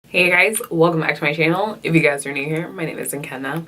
Hey guys, welcome back to my channel. If you guys are new here, my name is Nkenna.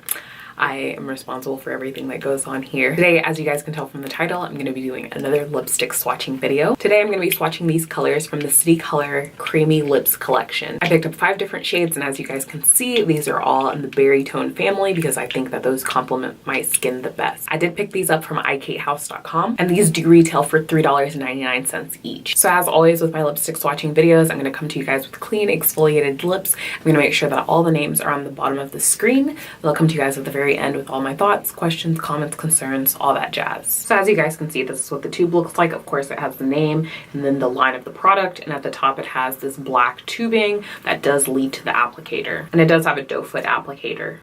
I am responsible for everything that goes on here. Today, as you guys can tell from the title, I'm going to be doing another lipstick swatching video. Today, I'm going to be swatching these colors from the CITYCOLOR Creamy Lips collection. I picked up 5 different shades, and as you guys can see, these are all in the berry tone family because I think that those complement my skin the best. I did pick these up from ikatehouse.com, and these do retail for $3.99 each. So as always with my lipstick swatching videos, I'm going to come to you guys with clean exfoliated lips. I'm going to make sure that all the names are on the bottom of the screen. They'll come to you guys at the very end with all my thoughts, questions, comments, concerns, all that jazz. So as you guys can see, this is what the tube looks like. Of course, it has the name and then the line of the product, and at the top it has this black tubing that does lead to the applicator, and it does have a doe foot applicator.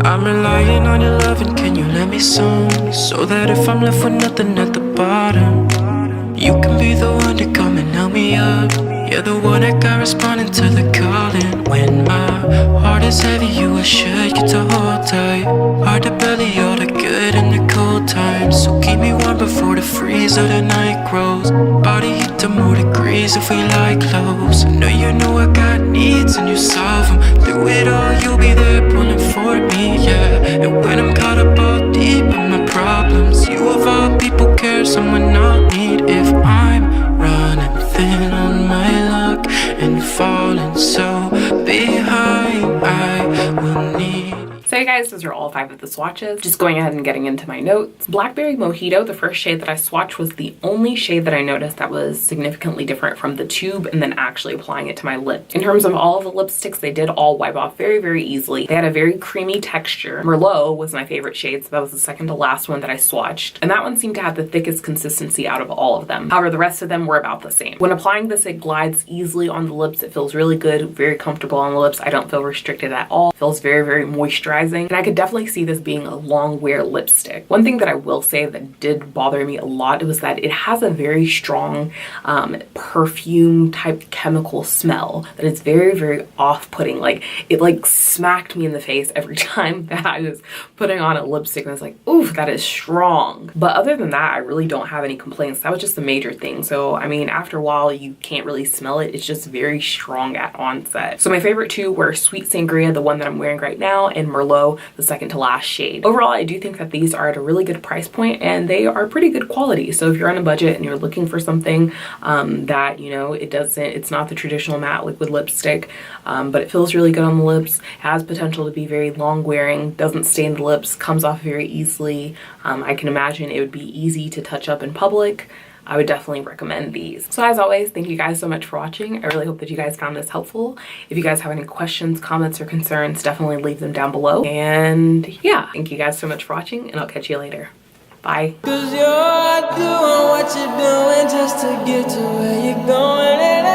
I'm relying on your love, and can you let me some, so that if I'm left with nothing at the bottom, you can be the one to come and help me up. You're the one that got responding to the calling. When my heart is heavy, you should get to hold tight. Hard to belly all the good in the cold times, so keep me warm before the freeze of the night grows. Body heat to more degrees if we like close. I know you know I got needs and you solve them. Through it all, you'll be there pulling for me, yeah. And when I'm caught up all deep in my problems, you of all people care someone I'll need. If I'm running thin on my luck and falling so behind, I will need. So you guys, those are all 5 of the swatches. Just going ahead and getting into my notes. Blackberry Mojito, the first shade that I swatched, was the only shade that I noticed that was significantly different from the tube and then actually applying it to my lips. In terms of all of the lipsticks, they did all wipe off very, very easily. They had a very creamy texture. Merlot was my favorite shade, so that was the second to last one that I swatched. And that one seemed to have the thickest consistency out of all of them. However, the rest of them were about the same. When applying this, it glides easily on the lips. It feels really good, very comfortable on the lips. I don't feel restricted at all. It feels very, very moisturizing. And I could definitely see this being a long wear lipstick. One thing that I will say that did bother me a lot was that it has a very strong perfume type chemical smell that is very, very off-putting. Like, it like smacked me in the face every time that I was putting on a lipstick, and I was like, oof, that is strong. But other than that, I really don't have any complaints. That was just the major thing. So I mean, after a while you can't really smell it. It's just very strong at onset. So my favorite 2 were Sweet Sangria, the one that I'm wearing right now, and Merlot, the second to last shade. Overall, I do think that these are at a really good price point and they are pretty good quality. So if you're on a budget and you're looking for something that, you know, it's not the traditional matte liquid lipstick, but it feels really good on the lips, has potential to be very long wearing, doesn't stain the lips, comes off very easily. I can imagine it would be easy to touch up in public. I would definitely recommend these. So as always, thank you guys so much for watching. I really hope that you guys found this helpful. If you guys have any questions, comments, or concerns, definitely leave them down below. And yeah, thank you guys so much for watching, and I'll catch you later. Bye. 'Cause you're doing what you're doing just to get to where you're going, and